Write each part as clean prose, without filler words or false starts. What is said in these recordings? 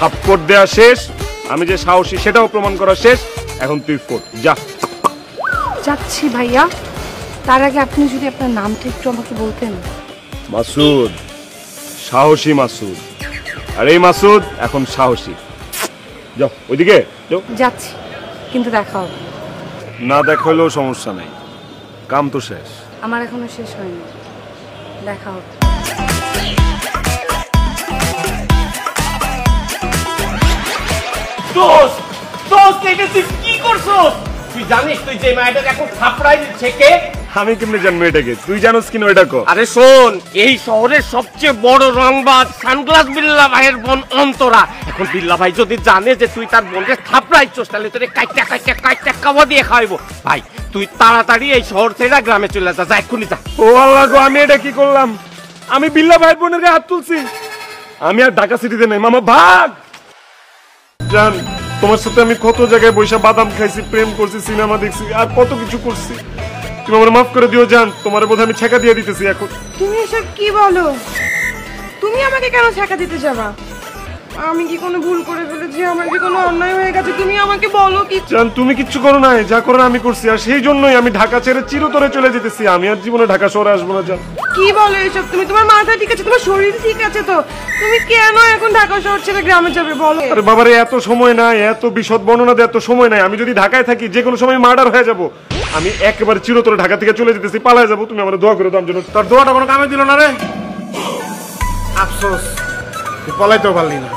থাপ্পড় দেয়া শেষ, আমি যে সাহসী সেটাও প্রমাণ করা শেষ। এখন তুই ফোট, যা। যাচ্ছি ভাইয়া, তার আগে আপনি যদি আপনার নামটা একটু আমাকে বলতেন। মাসুদ, সাহসী মাসুদ। আর এই মাসুদ এখন সাহসী। যাও ওইদিকে যাও। যাচ্ছি, কিন্তু দেখা হবে। না দেখা হলেও সমস্যা নাই, কাম তো শেষ। আমার এখনো শেষ হয়নি, দেখা হবে। দোস্ত, দোস্ত, এটা তুই কি করছস? তুই জানিস তুই যে মেয়েটাকে এখন থাপড়াই দিচ্ছে কে? আমি কেমনে জানবো এটাকে? তুই জানোস কিনা এটা কো? আরে শোন, এই শহরের সবচেয়ে বড় রংবাজ সানগ্লাস বিল্লা ভাইয়ের বোন অন্তরা। এখন বিল্লা ভাই যদি জানে যে তুই তার বোনকে থাপড়াইছস, তাহলে তোরে কাইটা কাইটা কাইটা খাওয়া দিয়ে খাওয়াইবো। ভাই তুই তাড়াতাড়ি এই শহর ছেড়ে গ্রামে চলে যা, এক্ষুনি যা। ও আল্লাহ গো, আমি এটা কি করলাম? আমি বিল্লা ভাইয়ের বোনের গায়ে হাত তুলছি। আমি আর ঢাকা সিটিতে নেই, মামা ভাগ। জান, তোমার সাথে আমি কত জায়গায় বৈশা বাদাম খাইছি, প্রেম করছি, সিনেমা দেখছি, আর কত কিছু করছি। তুমি আমার মাফ করে দিও জান, তোমার বোধহয় আমি ছেঁকা দিয়ে দিতেছি এখন। তুমি এসব কি বলো? তুমি আমাকে কেন ছেঁকা দিতে যাবা? আমি কি কোনো ভুল করে ফেলেছি? আমার কি কোনো অন্যায় হয়ে গেছে? তুমি আমাকে বলো। কি জান, তুমি কিচ্ছু করো নাই, যা করার আমি করছি, আর সেই জন্যই আমি ঢাকা ছেড়ে চিরতরে চলে যেতেছি। আমি আর জীবনে ঢাকা শহরে আসবো না। জান, কি বলো এসব? তুমি, তোমার মাথা ঠিক আছে, তোমার শরীর ঠিক আছে তো? তুমি কেন এখন ঢাকা শহর ছেড়ে গ্রামে যাবে বলো? আরে বাবারে, এত সময় নাই, এত বিশদ বর্ণনা দেওয়ার এত সময় নাই। আমি যদি ঢাকায় থাকি, যে কোনো সময় মার্ডার হয়ে যাব। আমি একেবারে চিরতরে ঢাকা থেকে চলে যেতেছি, পালায় যাবো। তুমি আমার দোয়া করে দাও জন্য। তোর দোয়াটা কোনো কামে দিল না রে। আফসোস, তুই পলাইতেও পারলি না।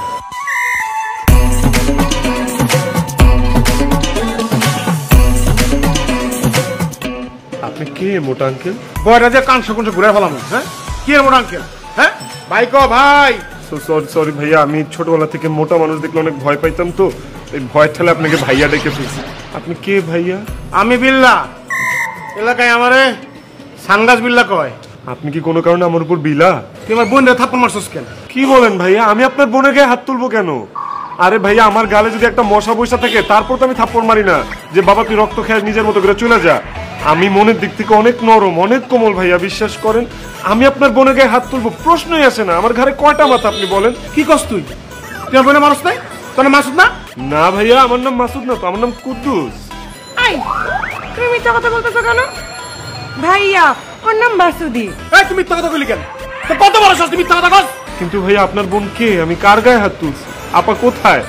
আপনি কে মোটা আঙ্কেল? বয়টা যে কান শুকুন ঘুরে ফেলাম। হ্যাঁ, কি রে মোটা আঙ্কেল? হ্যাঁ ভাই কো ভাই। সরি সরি ভাইয়া, আমি ছোটবেলা থেকে মোটা মানুষ দেখলে অনেক ভয় পাইতাম, তো এই ভয় ঠেলে আপনাকে ভাইয়া ডেকে ফেলছি। আপনি কে ভাইয়া? আমি বিল্লা, এলাকায় আমারে সানগ্লাস বিল্লা কয়। আপনি কি কোনো কারণে আমার উপর বিলা? তুই আমার বোন থাপ্পড় মারছস কেন? কি বলেন ভাইয়া? আমি আপনার বোনের গায়ে হাত তুলবো কেন? আরে ভাইয়া, আমার গালে যদি একটা মশা বৈশা থাকে, তারপর তো আমি থাপ্পড় মারি না যে বাবা তুই রক্ত খেয়ে নিজের মতো করে চলে যা। আমি মনের দিক থেকে অনেক নরম, অনেক কোমল ভাইয়া, বিশ্বাস করেন। আমি আপনার বোনের গায়ে হাত তুলবো, প্রশ্নই আসে না। আমার ঘরে কয়টা মাথা আপনি বলেন? কি কস তুই? তুই আমার বোনের মানুষ নাই? তোর মাসুদ না? না ভাইয়া, আমার নাম মাসুদ না তো, আমার নাম কুদ্দুস। এই, তুমি মিথ্যা কথা বলতেছো কেন? ভাইয়া, ওর নাম বাসুদি। এই, তুমি মিথ্যা কথা কইলি কেন? তো কত বড় সাহস, তুমি মিথ্যা কথা কস? কিন্তু ভাইয়া, আপনার বোন কে? আমি কার গায়ে হাত তুলছি? আপা কোথায়?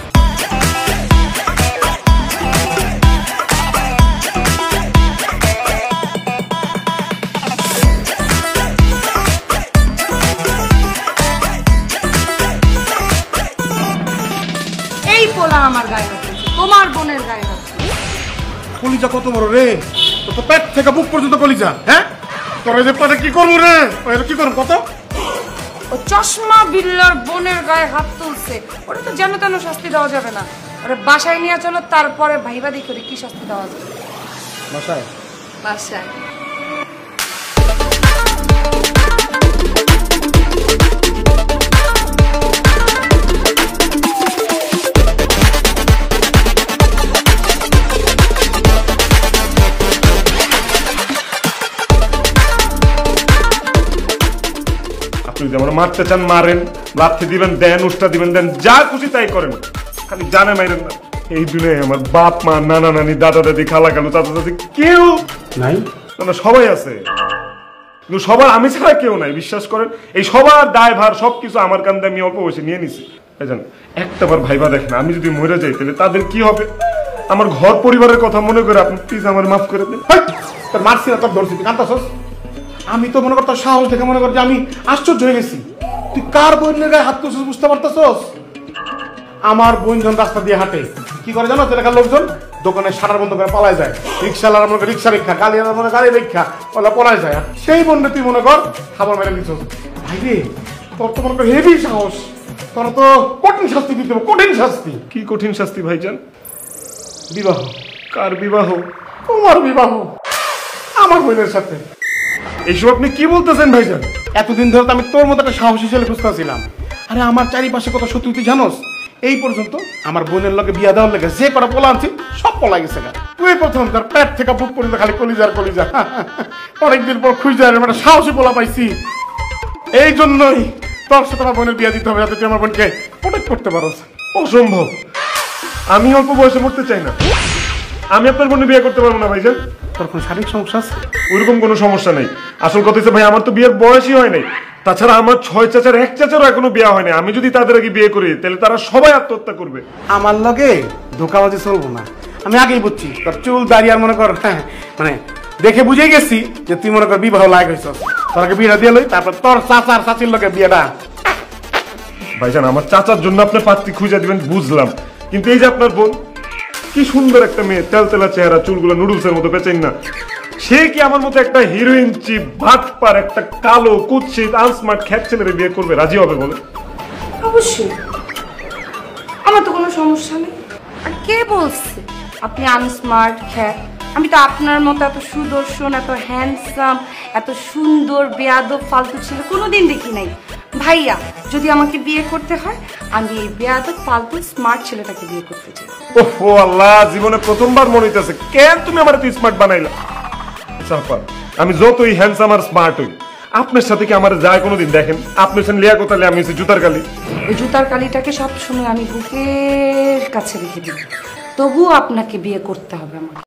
এই পোলা আমার গায়ে হাত দিয়েছে, তোমার বোনের গায়ে হাত দিয়েছে। কলিজা কত বড় রে? তোর তো পেট থেকে বুক পর্যন্ত কলিজা। হ্যাঁ, তোর এই যে পেটে কি করবো রে? কি করবো কত? ও চশমা বিল্লার বোনের গায়ে হাত তুলছে, ওরা তো যেন তেন শাস্তি দেওয়া যাবে না। ওরা বাসায় নিয়ে চলো, তারপরে ভাইবা দেখি ওরে কি শাস্তি দেওয়া যাবে। বাসায়? বাসায়। আপনি যেমন মারতে চান মারেন, লাথি দিবেন দেন, উষ্টা দিবেন দেন, যা খুশি তাই করেন, খালি জানে মাইরেন না। এই দুনিয়ায় আমার বাপ মা, নানা নানি, দাদা দাদি, খালা খালু, চাচা চাচি কেউ নাই। না, সবাই আছে, কিন্তু সবার আমি ছাড়া কেউ নাই, বিশ্বাস করেন। এই সবার দায়ভার সবকিছু আমার কান্দে আমি অল্প বসে নিয়ে নিছি। একটাবার ভাইবা দেখেন, আমি যদি মরে যাই তাহলে তাদের কি হবে? আমার ঘর পরিবারের কথা মনে করে আপনি প্লিজ আমার মাফ করে দেন। তোর মারছি না, তোর ধরছি, তুই কান্তাছস? আমি তো মনে করতাম সাহস দেখে মনে করছি আমি আশ্চর্য হয়ে গেছি। তুই কার বোনের গায়ে হাত তুলছিস বুঝতে পারতেছস? আমার বোন যখন রাস্তা দিয়ে হাঁটে কি করে জানো? এলাকার লোকজন দোকানে শাটার বন্ধ করে পালায় যায়, রিক্সাওয়ালার মনে রিক্সা রেখা, গাড়িওয়ালার মনে গাড়ি রেখা ওলা পলায় যায়। সেই বোনটা তুই মনে কর খাবার মেরে দিচ্ছ। ভাই রে, তোর তো মনে কর হেভি সাহস, তোর তো কঠিন শাস্তি দিতে হবে, কঠিন শাস্তি। কি কঠিন শাস্তি ভাইজান? বিবাহ। কার বিবাহ? তোমার বিবাহ আমার বোনের সাথে। এইসব আপনি কি বলতেছেন ভাইজান? এতদিন ধরে তো আমি তোর মতো একটা সাহসী ছেলে খুঁজতেছিলাম। আরে আমার চারিপাশে কত সত্যি তুই জানোস? এই পর্যন্ত আমার বোনের লগে বিয়া দেওয়ার লেগে যে কটা পোলা আনছি সব পলা গেছে। তুই প্রথম তার পেট থেকে বুক পর্যন্ত খালি কলিজার কলিজা। অনেকদিন পর খুঁজে একটা সাহসী পোলা পাইছি। এই জন্যই তোর সাথে আমার বোনের বিয়া দিতে হবে, যাতে তুই আমার বোনকে প্রোটেক্ট করতে পারোস। অসম্ভব, আমি অল্প বয়সে মরতে চাই না। আমি আপনার বোনের বিয়ে করতে পারবো না ভাইজান। তোর কোনো শারীরিক সমস্যা আছে? ওইরকম কোনো সমস্যা নেই। আসল কথা হচ্ছে ভাই, আমার তো বিয়ের বয়সই হয় নাই। তাছাড়া আমার 6 চাচার 1 চাচারও এখনো বিয়ে হয় নাই। আমি যদি তাদের আগে বিয়ে করি তাহলে তারা সবাই আত্মহত্যা করবে। আমার লগে ধোকাবাজি চলবো না, আমি আগেই বুঝছি। তোর চুল দাঁড়িয়ে আর মনে কর, হ্যাঁ মানে দেখে বুঝে গেছি যে তুই মনে কর বিবাহ লায়ক হয়েছ। তোর আগে বিয়েটা দিয়ে লই, তারপর তোর চাচার চাচির লগে বিয়েটা। ভাইজান, আমার চাচার জন্য আপনি পাত্রী খুঁজে দিবেন বুঝলাম, কিন্তু এই যে আপনার বোন, কি সুন্দর একটা মেয়ে, তেলতেলা চেহারা, চুলগুলো নুডলসের মতো পেঁচেন না, সে কি আমার মতো একটা হিরোইন চিপ ভাটপার একটা কালো কুৎসিত আনস্মার্ট খ্যাত ছেলের বিয়ে করবে? রাজি হবে বলে? অবশ্যই, আমার তো কোনো সমস্যা নেই। আর কে বলছে আপনি আনস্মার্ট খ্যাত? আমি তো আপনার মতো এত সুদর্শন, এত হ্যান্ডসাম, এত সুন্দর বেয়াদব ফালতু ছেলে কোনোদিন দেখি নাই। ভাইয়া, যদি আমাকে বিয়ে করতে হয় আমি এই বেয়াদব ফালতু স্মার্ট ছেলেটাকে বিয়ে করতে চাই। ওহো আল্লাহ, জীবনে প্রথমবার মনে হইতেছে কেন তুমি আমার এত স্মার্ট বানাইলা। সাফা, আমি যতই হ্যান্ডসাম আর স্মার্ট হই, আপনার সাথে কি আমার যায় কোনোদিন? দেখেন, আপনি হচ্ছেন লিয়া কোতালে, আমি হচ্ছি জুতার কালি। ওই জুতার কালিটাকে সবসময় আমি বুকের কাছে রেখে দিই, তবুও আপনাকে বিয়ে করতে হবে আমাকে।